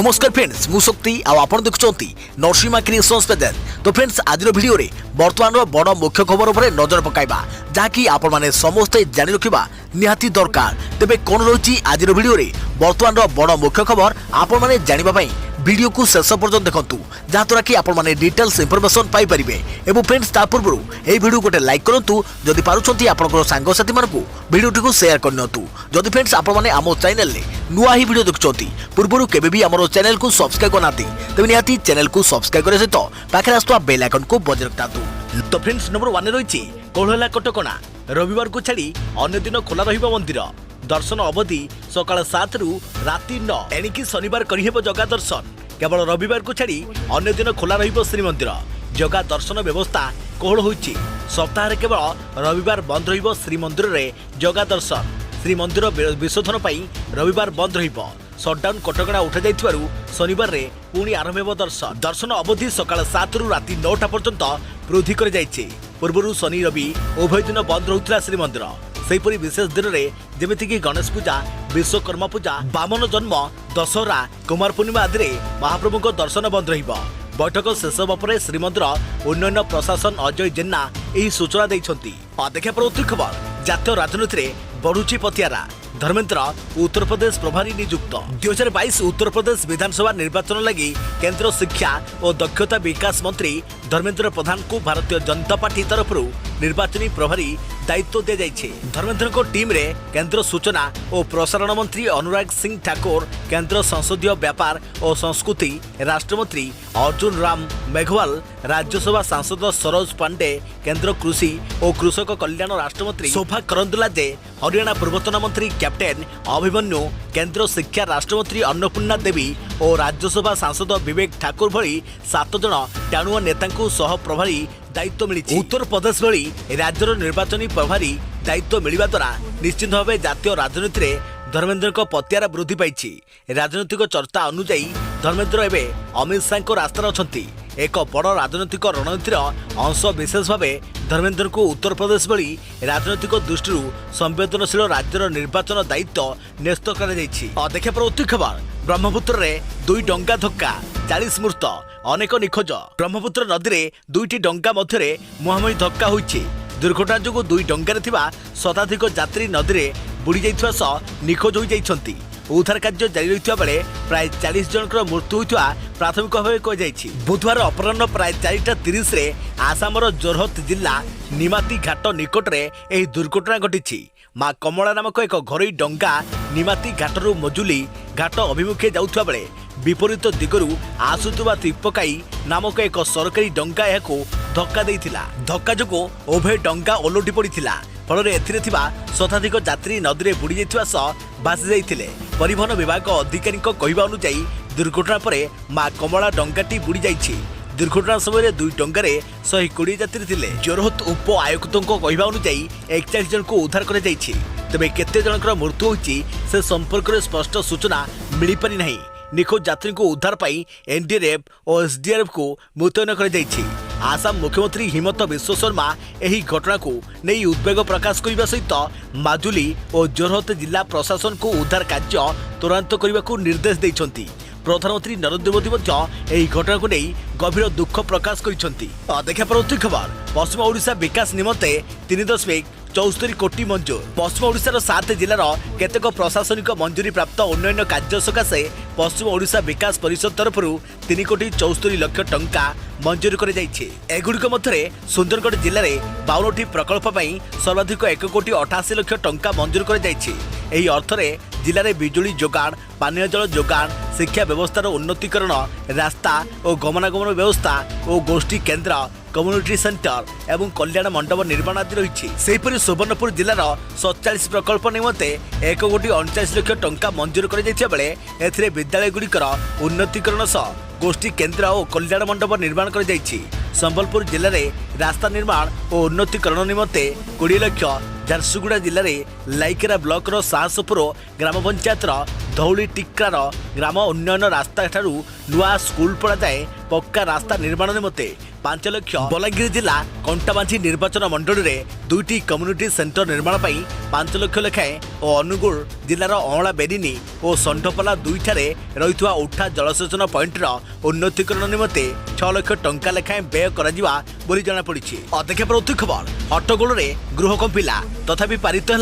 नमस्कार फ्रेंड्स मु शक्ति आपण देखुंती नरसिंहा क्रिएशंस पेज। तो फ्रेंड्स आज वीडियो रे वर्तमान बड़ मुख्य खबर उपर नजर पकाइबा जहाँकि आपण माने समस्ते जानि रखिबा निहाती दरकार। तेबे कोन रही आज वीडियो रे वर्तमान बड़ मुख्य खबर आपण माने जानिबा पई वीडियो को शेष पर्यंत देखंतु जहाँद्वारा कि आपण माने डिटेल्स इंफॉर्मेशन पाई परिबे। एवं फ्रेंड्स ता पूर्व ए वीडियो गोटे लाइक करंतु जदि पारुछंती आपनकर सांग साथी मानकु वीडियो को शेयर करनतु। जदि फ्रेंड्स आपण माने आमो चैनल ले नुआ ही वीडियो देखुछंती पूर्व केबे भी हमरो चैनल को सब्सक्राइब करनाती तबे निहाती चैनल को सब्सक्राइब करे सहित पाखे आस्तुवा बेल आइकन को बजाय रखतातु। तो फ्रेंड्स नंबर 1 रहिछि कोहला कटकणा रविवार को छाड़ी अन्य दिन खोला रहिबा मंदिर दर्शन अवधि सकाळ 7 रु राति 9 एणिकी शनिवार करिहेब जगा दर्शन। केवल रविवार को छाड़ी अन्य दिन खोला रहिबो श्रीमंदिर जगा दर्शन व्यवस्था कोहल होइछि। सप्ताह केवल रविवार बंद रहिबो श्रीमंदिर रे जगा दर्शन। श्रीमंदिर विशोधन पई रविवार बंद रहिबो। सटडाउन कटकणा उठा जाइथिबारु शनिवार रे पुणी आरंभ हेबो दर्शन। दर्शन अवधि सकाळ 7 रु राति 9टा पर्यंत वृद्धि कर जाइछि। पूर्वरु शनि रवि उभय दिन बंद रहुथिला श्रीमंदिर। सेहीपरि विशेष दिन में जमीक गणेश पूजा विश्वकर्मा पूजा बामन जन्म दशहरा कुमार पूर्णिमा आदि महाप्रभु दर्शन बंद रहिबो। बैठक शेष होगा पर श्रीमंदिर उन्नयन प्रशासन अजय जेना यही सूचना देइछंती। देखा परवर्ती खबर जातीय राजनीति में बढ़ुची पतियारा धर्मेन्द्र उत्तर प्रदेश प्रभारी नियुक्त। 2022 उत्तर प्रदेश विधानसभा निर्वाचन लगी केंद्र शिक्षा और दक्षता विकास मंत्री धर्मेन्द्र प्रधान को भारतीय जनता पार्टी तरफ निर्वाचनी प्रभारी दायित्व दि जाइए। धर्मेन्द्र को टीम रे केंद्र सूचना और प्रसारण मंत्री अनुराग सिंह ठाकुर, केंद्र संसदीय व्यापार और संस्कृति राष्ट्रमंत्री अर्जुन राम मेघवाल, राज्यसभा सांसद सरोज पांडे, केंद्र कृषि और कृषक कल्याण राष्ट्रमंत्री शोभा करंदलाजे, हरियाणा पूर्वतन मंत्री कैप्टेन अभिमन्यु, केंद्र शिक्षा राष्ट्रमंत्री अन्नपूर्णा देवी और राज्यसभा सांसद विवेक ठाकुर भली 7 जन टाणुआ नेता सह प्रभारी दायित्व मिली। उत्तर प्रदेश भली राज्यर निर्वाचनी प्रभारी दायित्व मिलवा द्वारा निश्चित भाव जातीय राजनीति में धर्मेन्द्र को पतियारा वृद्धि पाई। राजनीतिक चर्चा अनुजाई धर्मेन्द्र एवं अमित शाह रास्तार अच्छी एक बड़ राजनीतिक रणनीतिर अंश विशेष भाव धर्मेन्द्र को उत्तर प्रदेश भली राजनीतिक दृष्टि संवेदनशील राज्यर निर्वाचन दायित्व न्यस्त कर। देखा परवर्ती खबर ब्रह्मपुत्र रे 2 डंगा धक्का 40 मृत अनेक निखोज। ब्रह्मपुत्र नदी में 2टी डंगा मध्य मुहांमुही धक्का होइछि। दुर्घटना जो 2 डंगार थिबा शताधिक यात्री नदी में बुड़ी जाइथिबा सह निखोज हो जाइछंती। उद्धार कार्य जारी रहिथिबा बेले प्राय 40 जनकर मृत्यु होइथिबा प्राथमिक भाव कहुଯାଇଛି। बुधवार अपराह्न प्राय 4:30 रे आसामर जोरहत जिला निमाती घाट निकट में यह दुर्घटना घटी। मां कमला नामक एक घरोई डंगा निमाती घाटरू मजुली घाट अभिमुखे जाउथिबा बेले विपरीत दिगरू आसुथुबा तिप्पकाई नामक एक सरकारी डंगा यहाको धक्का देइथिला। धक्का जोगो उभय डंगा ओलटी पड़िथिला। फल एथिरे थिबा शताधिक यात्री नदी में बुड़ी जाइथिबा सह भासी जाइथिले। परिवहन विभाग अधिकारी कहवा अनुसार दुर्घटना पर मां कमला डंगाटी बुड़ी जाइछि। दुर्घटना समय 2 डंगार 120 यात्री थिले। जोरहत उप आयुक्त कहवा अनुसार 41 जन को उद्धार कर जाइछि। तेबे केते जनकर मृत्यु होइछि से संपर्क में स्पष्ट सूचना मिल पारि नहीं। निखोज यात्री को उद्धार पाई एनडीआरएफ और एसडीआरएफ को मुतयन कर जाइछि। आसाम मुख्यमंत्री हिमंत विश्व शर्मा यही घटना को नहीं उद्वेग प्रकाश करने सहित माजुली और जोरहत जिला प्रशासन को उद्धार कार्य त्वरान्वित करने को निर्देश देइछंती। प्रधानमंत्री नरेंद्र मोदी यही घटना को नहीं गभीर दुख प्रकाश करिसेंती। देखा परवर्ती खबर पश्चिम ओडिशा विकास निमंते 3.74 कोटी मंजूर। पश्चिम ओडिशार 7 जिलार केतेक प्रशासनिक मंजूरी प्राप्त उन्नयन कार्य सकाशे पश्चिम ओडिशा विकास परिषद तरफ 3.74 लाख टंका मंजूर कर जाइछे। एगुड़िक मध्य सुंदरगढ़ जिले में 52टी प्रकल्प पर सर्वाधिक 1.88 लाख टंका मंजूर कर जाइछे। एही अर्थरे जिले में बिजुली जोगाण, पानीय जल जोगाण, शिक्षा व्यवस्थार उन्नतीकरण, रास्ता और गमनागमन व्यवस्था और गोष्ठी केन्द्र, कम्युनिटी सेंटर एवं कल्याण मंडप निर्माण आदि रही। सेहीपरि सुवर्णपुर जिलार 47 प्रकल्प निमंते 1.39 लाख टंका मंजूर कर बेले एथिरे विद्यालयगुड़िकर उन्नतीकरण सह गोष्ठी केन्द्र और कल्याण मंडप निर्माण कर जाइछि। संबलपुर जिले में रास्ता निर्माण और उन्नतीकरण निमंते 20 लाख, झारसुगुड़ा जिले में लाइकेरा ब्लॉक साहसपुर ग्राम पंचायत धौली टिक्रार ग्राम उन्नयन रास्ता ठारू नुआ स्कूल पड़ा जाए पक्का रास्ता निर्माण निमंते 5 लाख बलांगीर जिला कंटाबांझी निर्वाचन मंडल में 2टी कम्युनिटी सेंटर निर्माण पर 5 लाख लेखाएं और अनुगुल जिलार अँला बेरिनी और संढपला 2 ठारे रही उठा जलसेचन पॉइंटर उन्नतीकरण निमंते 6 लाख टंका लेखाएं व्यय करा बोली जनापड़ी। अध्यक्ष प्रवृत्ति खबर हट्टगोल गृह कंपिला तथापि पारित है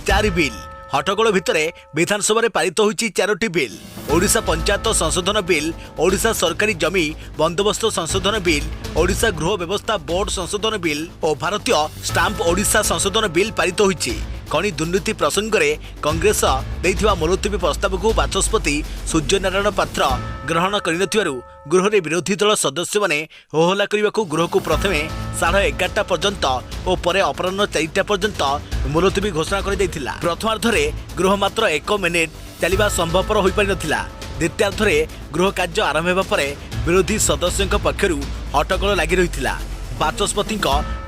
4 बिल। हट्टगोल भितर विधानसभा पारित होईची 4टी बिल। ओडिशा पंचायत संशोधन बिल, ओडिशा सरकारी जमी बंदोबस्त संशोधन बिल, ओडिशा गृह व्यवस्था बोर्ड संशोधन बिल और भारतीय स्टाम्प ओडिशा संशोधन बिल पारित होईची। खनि दुर्नीति प्रसंग में कांग्रेस देथिबा मुलतवी प्रस्ताव को बाचस्पति सूर्यनारायण पात्र ग्रहण कर गृह विरोधी दल सदस्य मैंने होहल्ला करने गृह को प्रथमे 11:30 पर्यंत और परे अपराह्न 4टा पर्यंत मुलतवी घोषणा कर प्रथमार्धरे गृह मात्र 1 मिनिट चलवा संभवपर हो पारि नथिला। द्वितीयार्धरे गृह कार्य आरंभ होगा पर विरोधी सदस्यों पक्षर हट्टगोल लगी रही। बाचस्पति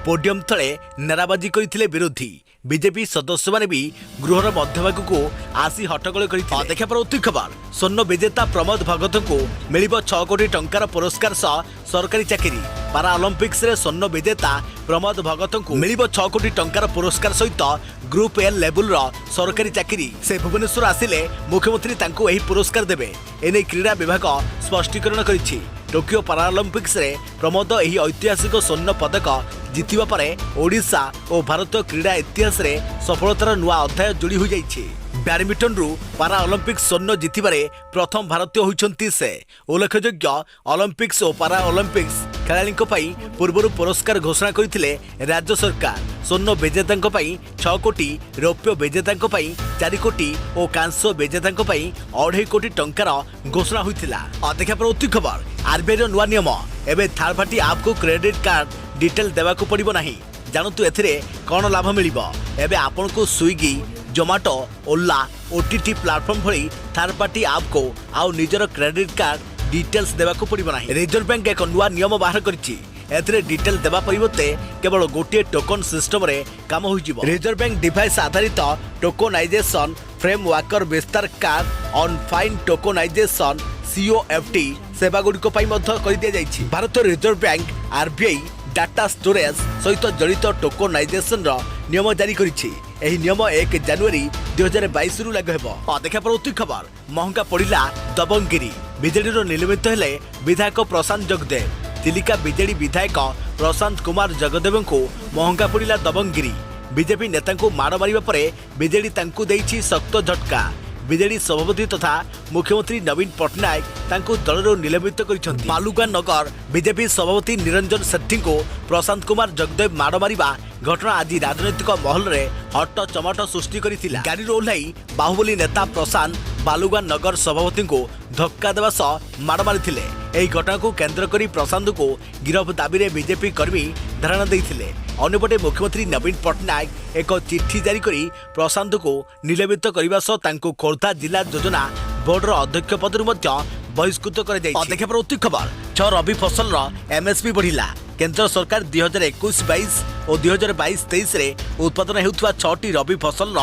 पोडियम तले नाराबाजी करते विरोधी। बीजेपी सदस्य मैंने भी गृहर मध्यभाग को आसी हट्टगोल करते। अध्यक्ष प्रवृत्ति खबर स्वर्ण विजेता प्रमोद भगत को मिल 6 कोटी टंकार पुरस्कार सह सरकारी चाकरी। पारा ओलंपिक्स रे स्वर्ण विजेता प्रमोद भगत को मिल 6 कोटी टंकार पुरस्कार सहित ग्रुप ए लेवल सरकारी चाकरी। से भुवनेश्वर आसिले मुख्यमंत्री तांको एही पुरस्कार देबे एने क्रीड़ा विभाग स्पष्टीकरण करिछि। टोकियो पाराओलंपिक्स रे प्रमोद एही ऐतिहासिक स्वर्ण पदक जितिबा परे ओडिशा और भारतीय क्रीड़ा इतिहास रे सफलतार नुआ अध्याय जोड़ी हो जाइछि। बैडमिंटन रु पारा ओलंपिक्स स्वर्ण जितिबारे प्रथम भारतीय होइछन्ति से। उल्लेखयोग्य ओलंपिक्स और पारा ओलंपिक्स खेलाड़ींको पई पूर्वरु पुरस्कार घोषणा करथिले राज्य सरकार। स्वर्ण विजेतांको पई 6 कोटी, रौप्य विजेतांको पई 4 कोटी और कांस्य विजेतांको पई 2.5 कोटी टंकार घोषणा होइथिला। अध्यक्ष प्रवृत्ति खबर आरबीआई रो नुआ नियम एबे थर्ड पार्टी ऐप को क्रेडिट कार्ड डिटेल देवा को पड़िबो नाही। जानतु एथिरे कोन लाभ मिलिबो। एबे आपन को स्विगी, जोमाटो, ओला, ओटीटी प्लेटफॉर्म भली थर्ड पार्टी ऐप को आउ निजर क्रेडिट कार्ड डिटेल्स देवा को पड़िबो नाही। रिजर्व बैंक एक नुआ नियम बाहर करछि। एथिरे डिटेल देवा परिवर्ते केवल गोटे टोकन सिस्टम रे काम होई जिवो। रिजर्व बैंक डिवाइस आधारित टोकनाइजेशन फ्रेमवर्क विस्तार card on file tokenisation COFT सेवा गुड़िक कर दि जाइछि। भारतीय reserve bank RBI data storage सहित जड़ित टोकनाइजेशन नियम जारी करिछि। एही नियम 1 जनवरी 2022 रु लागू हेबो। अध्यक्ष प्रवृत्ति खबर महंगा पड़िला दबंगिरी। बीजेडी निलंबित हेले विधायक प्रशांत जगदेव। चिलिका बीजेडी विधायक प्रशांत कुमार जगदेव को महंगा पड़िला दबंगिरी। बीजेपी नेता को माड़ मारिबा परे बीजेडी तांकु देइछि सख्त झटका। बीजेडी सभापति तथा मुख्यमंत्री नवीन पट्टनायक तांकु दलरो निलंबित करिसेंति। बालुगां नगर बीजेपी सभापति निरंजन सेठी को प्रशांत कुमार जगदेव माड़ मारिबा घटना आज राजनैतिक महल रे हट्ट चमट सृष्टि करिथिला। गाड़ी ओह्लाई बाहुबली नेता प्रशांत बालुगां नगर सभापति को धक्का देवा सह माड़ मारिथिले। एही घटना को केंद्र करी प्रशांत को गिरफ दाबी रे बीजेपी कर्मी धारणा देइथिले। अन्यपटे मुख्यमंत्री नवीन पट्टनायक एक चिठी जारी करी प्रशांत को निलंबित करने सह तांको खोर्धा जिला योजना बोर्ड अध्यक्ष पदरु बहिष्कृत कर। अध्यक्ष प्रवृत्ति खबर 6 रबी फसल MSP बढ़िला। केंद्र सरकार 2021-22 और 2022-23 रे उत्पादन हेउथवा 6टी रबी फसल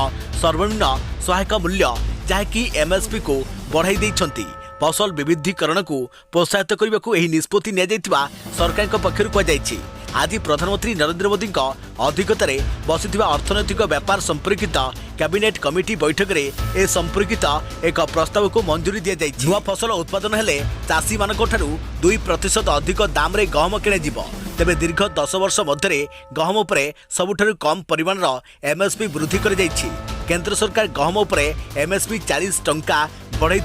सर्वनिम्न सहायक मूल्य जहाँकि MSP को बढ़ाई दैछंती। फसल विविधीकरण को प्रोत्साहित करने को एही निष्पत्ति निया जायतिबा सरकार पक्षर कहुଯାଇଛି। आज प्रधानमंत्री नरेंद्र मोदी अध्यक्षतार बसिथिबा अर्थनैतिक व्यापार संपर्कित कैबिनेट कमिटी बैठक में ए संपर्कित एक प्रस्ताव को मंजूरी दि जाइछि। नुआ फसल उत्पादन हेले चाषी मानक ठारू 2% अधिक दाम रे गहम किणे जिवो। तेबे दीर्घ 10 वर्ष मध्य गहम उपरे सबुठारू कम परिमाण MSP वृद्धि कर जाइछि। केंद्र सरकार गहम उपरे MSP 40 टंका बढ़ाई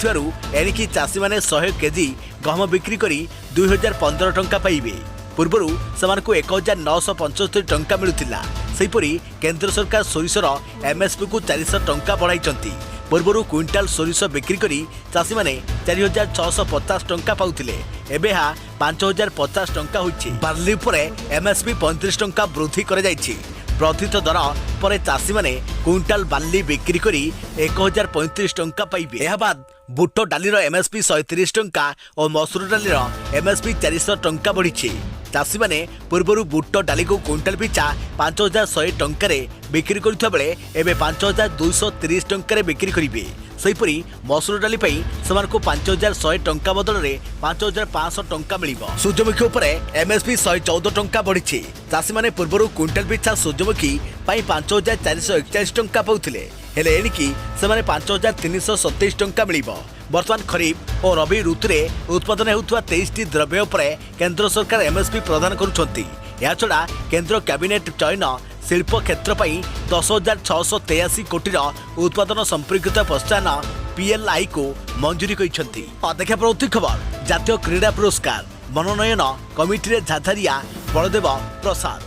एणिकी चाषी माने 100 केजी गहम बिक्री करी 2015 टंका पाइबे। पूर्वरु सेमानकु 1975 टंका मिलुथिला। सेहिपरि केंद्र सरकार सोरिषर MSP को 400 टंका बढ़ाइछंती। पूर्वरु क्विंटाल सोरिष बिक्री करी चाषी माने 4650 टंका पाउथिले। एबे हा 5050 टंका होइछि। बार्ली उपरे MSP 35 टंका वृद्धि कर जाइछि। प्रथित दर पर चाषी माने क्विंटाल बार्ली बिक्री करी 1035 टंका पाइबे। एहा बाद ବୁଟ ଡାଲିର ଏମ୍ଏସ୍ପି 130 ଟଙ୍କା ଓ ମସୁର ଡାଲିର ଏମ୍ଏସ୍ପି 400 ଟଙ୍କା ବଢ଼ିଛି। ଚାଷୀମାନେ ପୂର୍ବରୁ ବୁଟ ଡାଲିକୁ କ୍ୱିଣ୍ଟାଲ ପିଛା 5100 ଟଙ୍କାରେ ବିକ୍ରି କରୁଥିବା ବେଳେ ଏବେ 5230 ଟଙ୍କାରେ ବିକ୍ରି କରିବେ। ସେହିପରି ମସୁର ଡାଲି ପାଇଁ ସେମାନଙ୍କୁ 5100 ଟଙ୍କା ବଦଳରେ 5500 ଟଙ୍କା ମିଳିବ। ସୂର୍ଯ୍ୟମୁଖୀ ଉପରେ ଏମ୍ଏସ୍ପି 114 ଟଙ୍କା ବଢ଼ିଛି। ଚାଷୀମାନେ ପୂର୍ବରୁ କ୍ୱିଣ୍ଟାଲ ପିଛା ସୂର୍ଯ୍ୟମୁଖୀ ପାଇଁ 5441 ଟଙ୍କା ପାଉଥିଲେ, ହେଲେ ଏଣିକି ସେମାନେ 5327 ଟଙ୍କା ମିଳିବ। ବର୍ତ୍ତମାନ ଖରିଫ ଓ ରବି ଋତୁରେ ଉତ୍ପାଦନ ହେଉଥିବା 23ଟି ଦ୍ରବ୍ୟ ଉପରେ କେନ୍ଦ୍ର ସରକାର ଏମ୍ଏସ୍ପି ପ୍ରଦାନ କରୁଛନ୍ତି। ଏହାଛଡ଼ା କେନ୍ଦ୍ର କ୍ୟାବିନେଟ୍ ଚୟନ ଶିଳ୍ପ କ୍ଷେତ୍ର ପାଇଁ 10,683 କୋଟିର ଉତ୍ପାଦନ ସମ୍ପର୍କିତ ପ୍ରୋତ୍ସାହନ PLI କୁ ମଞ୍ଜୁରୀ କରିଛନ୍ତି। ଅପେକ୍ଷା ପରବର୍ତ୍ତୀ ଖବର ଜାତୀୟ କ୍ରୀଡ଼ା ପୁରସ୍କାର ମନୋନୟନ କମିଟିରେ ଝାଝାରିଆ ବଳଦେବ ପ୍ରସାଦ।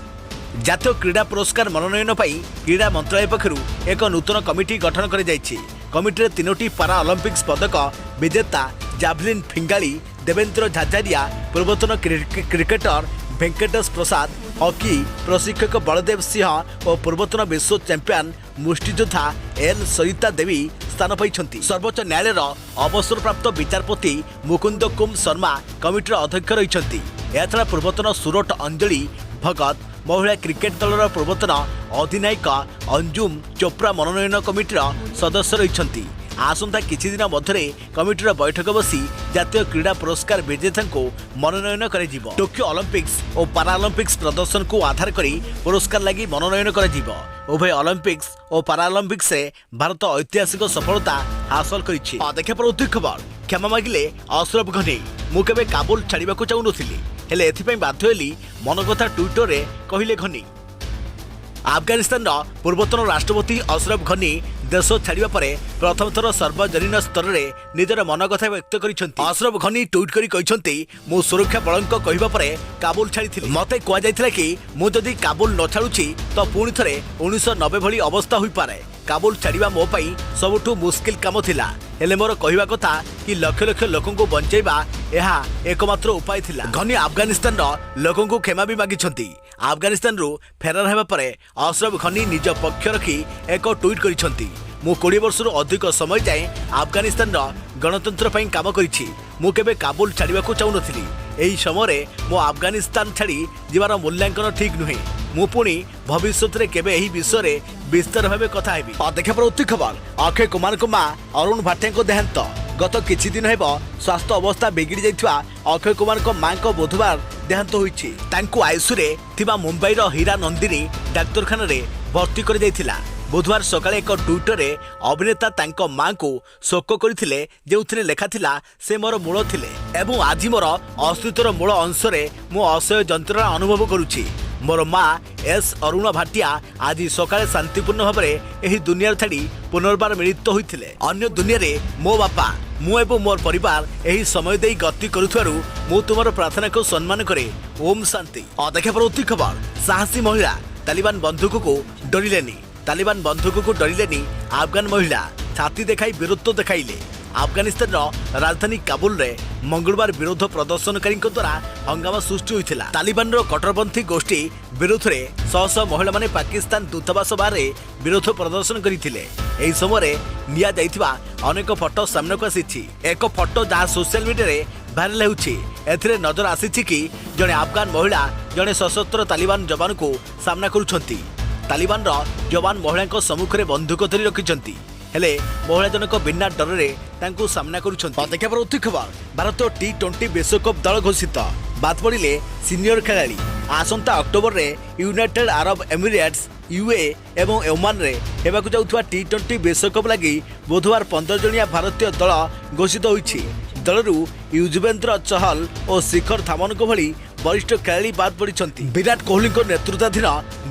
ଜାତୀୟ କ୍ରୀଡ଼ା ପୁରସ୍କାର ମନୋନୟନ ପାଇଁ କ୍ରୀଡ଼ା ମନ୍ତ୍ରାଳୟ ପକ୍ଷରୁ ଏକ ନୂତନ କମିଟି ଗଠନ କରାଯାଇଛି। କମିଟିରେ 3ଟି ପାରା ଅଲିମ୍ପିକ୍ସ ପଦକ ବିଜେତା ଜାଭଲିନ୍ ଫିଙ୍ଗାଳି ଦେବେନ୍ଦ୍ର ଝାଝାରିଆ, ପୂର୍ବତନ କ୍ରିକେଟର ଭେଙ୍କଟେଶ ପ୍ରସାଦ, ହକି ପ୍ରଶିକ୍ଷକ ବଳଦେବ ସିଂହ ଓ ପୂର୍ବତନ ବିଶ୍ୱ ଚାମ୍ପିୟନ ମୁଷ୍ଟିଯୋଦ୍ଧା ଏଲ୍ ସରିତା ଦେବୀ ସ୍ଥାନ ପାଇଛନ୍ତି। ସର୍ବୋଚ୍ଚ ନ୍ୟାୟାଳୟର ଅବସରପ୍ରାପ୍ତ ବିଚାରପତି ମୁକୁନ୍ଦ କୁମ ଶର୍ମା କମିଟିର ଅଧ୍ୟକ୍ଷ ରହିଛନ୍ତି। ଏହାଛଡ଼ା ପୂର୍ବତନ ସୁରଟ ଅଞ୍ଜଳି ଭଗତ, ମହିଳା କ୍ରିକେଟ ଦଳର ପୂର୍ବତନ ଅଧିନାୟକ ଅଞ୍ଜୁମ ଚୋପ୍ରା ମନୋନୟନ କମିଟିର ସଦସ୍ୟ ରହିଛନ୍ତି। ଆସନ୍ତା କିଛି ଦିନ ମଧ୍ୟରେ କମିଟିର ବୈଠକ ବସି ଜାତୀୟ କ୍ରୀଡ଼ା ପୁରସ୍କାର ବିଜେତାଙ୍କୁ ମନୋନୟନ କରାଯିବ। ଟୋକିଓ ଅଲିମ୍ପିକ୍ସ ଓ ପାରାଅଲିମ୍ପିକ୍ସ ପ୍ରଦର୍ଶନକୁ ଆଧାର କରି ପୁରସ୍କାର ଲାଗି ମନୋନୟନ କରାଯିବ। ଉଭୟ ଅଲିମ୍ପିକ୍ସ ଓ ପାରାଅଲିମ୍ପିକ୍ସରେ ଭାରତ ଐତିହାସିକ ସଫଳତା ହାସଲ କରିଛି। ଅପେକ୍ଷା ପରବର୍ତ୍ତୀ ଖବର କ୍ଷମା ମାଗିଲେ ଅଶରଫ ଘନି। ମୁଁ କେବେ କାବୁଲ ଛାଡ଼ିବାକୁ ଚାହୁଁନଥିଲି, ହେଲେ ଏଥିପାଇଁ ବାଧ୍ୟ ହେଲି, ମନ କଥା ଟ୍ୱିଟରରେ କହିଲେ ଘନି। ଆଫଗାନିସ୍ତାନର ପୂର୍ବତନ ରାଷ୍ଟ୍ରପତି ଅଶରଫ ଘନି ଦେଶ ଛାଡ଼ିବା ପରେ ପ୍ରଥମ ଥର ସାର୍ବଜନୀନ ସ୍ତରରେ ନିଜର ମନ କଥା ବ୍ୟକ୍ତ କରିଛନ୍ତି। ଅଶରଫ ଘନି ଟ୍ୱିଟ୍ କରି କହିଛନ୍ତି, ମୁଁ ସୁରକ୍ଷା ବଳଙ୍କ କହିବା ପରେ କାବୁଲ ଛାଡ଼ିଥିଲି। ମୋତେ କୁହାଯାଇଥିଲା କି ମୁଁ ଯଦି କାବୁଲ ନ ଛାଡ଼ୁଛି ତ ପୁଣି ଥରେ 1990 ଭଳି ଅବସ୍ଥା ହୋଇପାରେ। କାବୁଲ ଛାଡ଼ିବା ମୋ ପାଇଁ ସବୁଠୁ ମୁସ୍କିଲ କାମ ଥିଲା, ହେଲେ ମୋର କହିବା କଥା କି ଲକ୍ଷ ଲକ୍ଷ ଲୋକଙ୍କୁ ବଞ୍ଚାଇବା ଏହା ଏକମାତ୍ର ଉପାୟ ଥିଲା। ଘନି ଆଫଗାନିସ୍ତାନର ଲୋକଙ୍କୁ କ୍ଷମା ବି ମାଗିଛନ୍ତି। ଆଫଗାନିସ୍ତାନରୁ ଫେରାର ହେବା ପରେ ଅଶରଫ ଘନି ନିଜ ପକ୍ଷ ରଖି ଏକ ଟ୍ୱିଟ୍ କରିଛନ୍ତି, ମୁଁ 20 ବର୍ଷରୁ ଅଧିକ ସମୟ ଯାଏଁ ଆଫଗାନିସ୍ତାନର ଗଣତନ୍ତ୍ର ପାଇଁ କାମ କରିଛି। ମୁଁ କେବେ କାବୁଲ ଛାଡ଼ିବାକୁ ଚାହୁଁନଥିଲି। ଏହି ସମୟରେ ମୁଁ ଆଫଗାନିସ୍ତାନ ଛାଡ଼ି ଯିବାର ମୂଲ୍ୟାଙ୍କନ ଠିକ୍ ନୁହେଁ। ମୁଁ ପୁଣି ଭବିଷ୍ୟତରେ କେବେ ଏହି ବିଷୟରେ ବିସ୍ତାର ଭାବେ କଥା ହେବି। ଅପେକ୍ଷା ପରବର୍ତ୍ତୀ ଖବର ଅକ୍ଷୟ କୁମାରଙ୍କ ମା ଅରୁଣ ଭାଟିଆଙ୍କ ଦେହାନ୍ତ। ଗତ କିଛି ଦିନ ହେବ ସ୍ୱାସ୍ଥ୍ୟ ଅବସ୍ଥା ବିଗିଡ଼ି ଯାଇଥିବା ଅକ୍ଷୟ କୁମାରଙ୍କ ମାଙ୍କ ବୁଧବାର ଦେହାନ୍ତ ହୋଇଛି। ତାଙ୍କୁ ଆଇସିୟୁରେ ଥିବା ମୁମ୍ବାଇର ହୀରା ନନ୍ଦିନୀ ଡାକ୍ତରଖାନାରେ ଭର୍ତ୍ତି କରାଯାଇଥିଲା। ବୁଧବାର ସକାଳେ ଏକ ଟ୍ୱିଟରରେ ଅଭିନେତା ତାଙ୍କ ମାଙ୍କୁ ଶୋକ କରିଥିଲେ, ଯେଉଁଥିରେ ଲେଖାଥିଲା, ସେ ମୋର ମୂଳ ଥିଲେ ଏବଂ ଆଜି ମୋର ଅସ୍ତିତ୍ୱର ମୂଳ ଅଂଶରେ ମୁଁ ଅସହ୍ୟ ଯନ୍ତ୍ରଣା ଅନୁଭବ କରୁଛି। ମୋର ମା ଏସ୍ ଅରୁଣ ଭାଟିଆ ଆଜି ସକାଳେ ଶାନ୍ତିପୂର୍ଣ୍ଣ ଭାବରେ ଏହି ଦୁନିଆରେ ଛାଡ଼ି ପୁନର୍ବାର ମିଳିତ ହୋଇଥିଲେ। ଅନ୍ୟ ଦୁନିଆରେ ମୋ ବାପା, ମୁଁ ଏବଂ ମୋର ପରିବାର ଏହି ସମୟ ଦେଇ ଗତି କରୁଥିବାରୁ ମୁଁ ତୁମର ପ୍ରାର୍ଥନାକୁ ସମ୍ମାନ କରେ। ଓମ୍ ଶାନ୍ତି। ଅପେକ୍ଷା ପରବର୍ତ୍ତୀ ଖବର ସାହସୀ ମହିଳା ତାଲିବାନ ବନ୍ଧୁକକୁ ଡରିଲେନି। ତାଲିବାନ ବନ୍ଧୁକକୁ ଡରିଲେନି ଆଫଗାନ ମହିଳା ଛାତି ଦେଖାଇ ବୀରତ୍ୱ ଦେଖାଇଲେ। ଆଫଗାନିସ୍ତାନର ରାଜଧାନୀ କାବୁଲରେ ମଙ୍ଗଳବାର ବିରୋଧ ପ୍ରଦର୍ଶନକାରୀଙ୍କ ଦ୍ୱାରା ହଙ୍ଗାମା ସୃଷ୍ଟି ହୋଇଥିଲା। ତାଲିବାନର କଟ୍ଟରପନ୍ଥୀ ଗୋଷ୍ଠୀ ବିରୋଧରେ ଶହ ଶହ ମହିଳାମାନେ ପାକିସ୍ତାନ ଦୂତାବାସ ବାହାରେ ବିରୋଧ ପ୍ରଦର୍ଶନ କରିଥିଲେ। ଏହି ସମୟରେ ନିଆଯାଇଥିବା ଅନେକ ଫଟୋ ସାମ୍ନାକୁ ଆସିଛି। ଏକ ଫଟୋ ଯାହା ସୋସିଆଲ ମିଡିଆରେ ଭାଇରାଲ ହେଉଛି। ଏଥିରେ ନଜର ଆସିଛି କି ଜଣେ ଆଫଗାନ ମହିଳା ଜଣେ ସଶସ୍ତ୍ର ତାଲିବାନ ଯବାନଙ୍କୁ ସାମ୍ନା କରୁଛନ୍ତି। ତାଲିବାନର ଯବାନ ମହିଳାଙ୍କ ସମ୍ମୁଖରେ ବନ୍ଧୁକ ଧରି ରଖିଛନ୍ତି, ହେଲେ ମହିଳା ଜଣକ ବିନା ଡରରେ ତାଙ୍କୁ ସାମ୍ନା କରୁଛନ୍ତି। ଅପେକ୍ଷା ପରବର୍ତ୍ତୀ ଖବର ଭାରତୀୟ T20 ବିଶ୍ୱକପ ଦଳ ଘୋଷିତ। ବାଦ ପଡ଼ିଲେ ସିନିୟର ଖେଳାଳି। ଆସନ୍ତା ଅକ୍ଟୋବରରେ ୟୁନାଇଟେଡ୍ ଆରବ ଏମିରେଟ୍ସ, UAE ଏବଂ ଓମାନରେ ହେବାକୁ ଯାଉଥିବା T20 ବିଶ୍ୱକପ ଲାଗି ବୁଧବାର 15 ଜଣିଆ ଭାରତୀୟ ଦଳ ଘୋଷିତ ହୋଇଛି। ଦଳରୁ ୟୁଜବେନ୍ଦ୍ର ଚହଲ ଓ ଶିଖର ଧାୱନଙ୍କ ଭଳି ବରିଷ୍ଠ ଖେଳାଳି ବାଦ ପଡ଼ିଛନ୍ତି। ବିରାଟ କୋହଲିଙ୍କ ନେତୃତ୍ୱାଧୀନ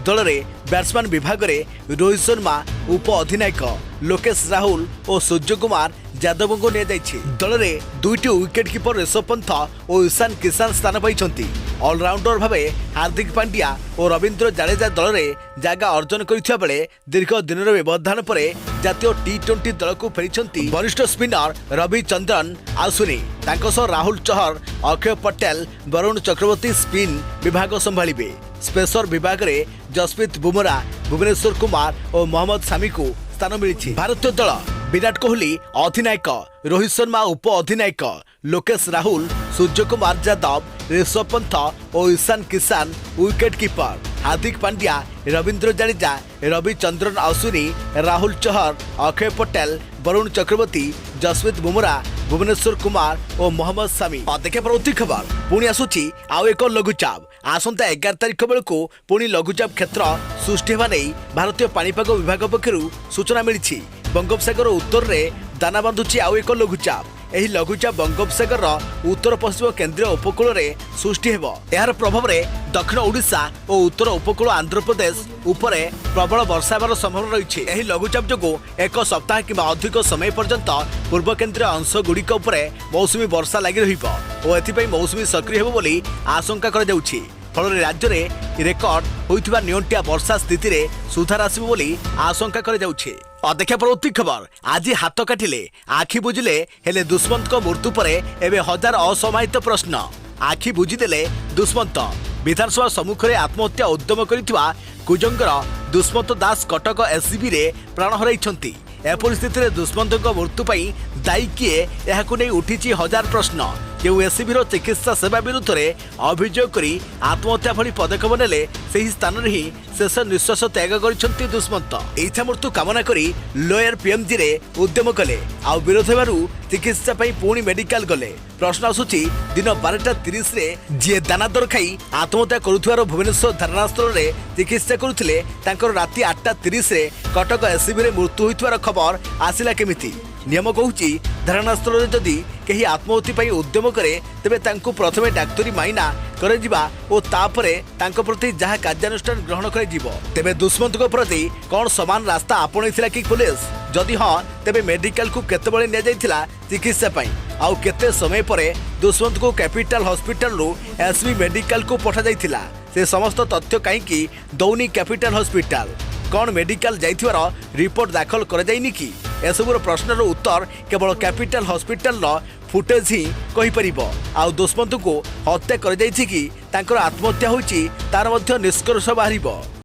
ଦଳରେ ବ୍ୟାଟ୍ସମ୍ୟାନ୍ ବିଭାଗରେ ରୋହିତ ଶର୍ମା, ଉପ ଅଧିନାୟକ ଲୋକେଶ ରାହୁଲ ଓ ସୂର୍ଯ୍ୟ କୁମାର ଯାଦବଙ୍କୁ ନିଆଯାଇଛି। ଦଳରେ 2ଟି ୱିକେଟ୍ କିପର ଋଷଭ ପନ୍ଥ ଓ ଇଶାନ କିଶାନ ସ୍ଥାନ ପାଇଛନ୍ତି। ଅଲରାଉଣ୍ଡର ଭାବେ ହାର୍ଦ୍ଦିକ ପାଣ୍ଡ୍ୟା ଓ ରବୀନ୍ଦ୍ର ଜାଡେଜା ଦଳରେ ଜାଗା ଅର୍ଜନ କରିଥିବା ବେଳେ ଦୀର୍ଘ ଦିନର ବ୍ୟବଧାନ ପରେ ଜାତୀୟ T20 ଦଳକୁ ଫେରିଛନ୍ତି ବରିଷ୍ଠ ସ୍ପିନର ରବିଚନ୍ଦ୍ରନ ଆଶ୍ୱିନ୍। ତାଙ୍କ ସହ ରାହୁଲ ଚହର, ଅକ୍ଷୟ ପଟେଲ, ବରୁଣ ଚକ୍ରବର୍ତ୍ତୀ ସ୍ପିନ୍ ବିଭାଗ ସମ୍ଭାଳିବେ। ସ୍ପେସର ବିଭାଗରେ ଯଶପ୍ରୀତ ବୁମରା, ଭୁବନେଶ୍ୱର କୁମାର ଓ ମହମ୍ମଦ ସାମିଙ୍କୁ ସ୍ଥାନ ମିଳିଛି। ଭାରତୀୟ ଦଳ विराट कोहली अधिनायक, रोहित शर्मा उप अधिनायक, लोकेश राहुल, सूर्य कुमार यादव, ऋषभ पंत और ईशान किसान विकेट कीपर, हार्दिक पांड्या, रविंद्र जडेजा, रविचंद्रन अश्विनी, राहुल चहर, अक्षय पटेल, वरुण चक्रवर्ती, जसप्रीत बुमराह, भुवनेश्वर कुमार और मोहम्मद शमी। देखिए परवर्ती खबर पुणी आसुची आउ एक लघुचाप। आसंता 11 तारिख बेलू पुणी लघुचाप क्षेत्र सृष्टि होगा नहीं भारतीय पाणीपाग विभाग पक्षर सूचना मिली। बंगोपसागर उत्तर में दाना बांधुची आउ एक लघुचाप। ଏହି ଲଘୁଚାପ ବଙ୍ଗୋପସାଗରର ଉତ୍ତର ପଶ୍ଚିମ କେନ୍ଦ୍ରୀୟ ଉପକୂଳରେ ସୃଷ୍ଟି ହେବ। ଏହାର ପ୍ରଭାବରେ ଦକ୍ଷିଣ ଓଡ଼ିଶା ଓ ଉତ୍ତର ଉପକୂଳ ଆନ୍ଧ୍ରପ୍ରଦେଶ ଉପରେ ପ୍ରବଳ ବର୍ଷା ହେବାର ସମ୍ଭାବନା ରହିଛି। ଏହି ଲଘୁଚାପ ଯୋଗୁଁ ଏକ ସପ୍ତାହ କିମ୍ବା ଅଧିକ ସମୟ ପର୍ଯ୍ୟନ୍ତ ପୂର୍ବ କେନ୍ଦ୍ରୀୟ ଅଂଶଗୁଡ଼ିକ ଉପରେ ମୌସୁମୀ ବର୍ଷା ଲାଗି ରହିବ ଓ ଏଥିପାଇଁ ମୌସୁମୀ ସକ୍ରିୟ ହେବ ବୋଲି ଆଶଙ୍କା କରାଯାଉଛି। ଫଳରେ ରାଜ୍ୟରେ ରେକର୍ଡ ହୋଇଥିବା ନିଅଣ୍ଟିଆ ବର୍ଷା ସ୍ଥିତିରେ ସୁଧାର ଆସିବ ବୋଲି ଆଶଙ୍କା କରାଯାଉଛି। देखिए परवर्ती खबर आज हाथ काटिले आखि बुझिले हेले दुष्मंत मृत्यु पर एवं हजार असमाहित प्रश्न। आखि बुझीदेले दुष्मंत विधानसभा सम्मुखें आत्महत्या उद्यम करथिबा कुजंगर दुष्मंत दास कटक एससीबी रे प्राण हराइछंती। ए परिस्थिति रे दुष्मंत मृत्यु पई दायी किए एहाकु नै उठिछि हजार प्रश्न। केउ एससीबी चिकित्सा सेवा विरुद्ध में अभियोग करी आत्महत्या भली पदक्षेप नेले सही स्थान रे ही शेष निश्वास त्याग कर दुष्मंत। इच्छा मृत्यु कामना करी लोयर पीएमजी रे उद्यम कले आ विरोध हेबारु चिकित्सा पई पुणी मेडिकल गले। प्रश्न आसुची दिन 12:30 रे जी दाना दर खाई आत्महत्या करुथुवार भुवनेश्वर धारणास्थल रे चिकित्सा करुथिले तांकर राति 8:30 रे कटक एससीबी रे मृत्यु होइथुवार खबर आसिला केमिति। नियम कहूची धारणास्थल रे जदि केही आत्महत्या पई उद्यम करे तेबे तांको प्रथमे डाक्तरी माइना करे जिबा ओ तापरे तांको प्रति जहा कार्यानुष्ठान ग्रहण करे जिवो। तेबे दुष्मंत को प्रति कोन समान रास्ता आपणैथिला कि पुलिस? जदि हां तेबे मेडिकल को केतेबेले ने जाइथिला चिकित्सा पई आउ केते समय परे दुष्मंत को कैपिटल हॉस्पिटल रो एसबी मेडिकल को पठा जाइथिला? से समस्त तथ्य कहीं दौनी कैपिटल हॉस्पिटल कौन मेडिकल जाइथिवार रिपोर्ट दाखल कर जाइनि कि? एसबुर प्रश्नर उत्तर केवल कैपिटल हॉस्पिटल फुटेज ही कहि परिबो। आ दुष्मंत को हत्या कर जाइछि कि तांकर आत्महत्या होइछि तार मध्य निष्कर्ष बाहरिबो।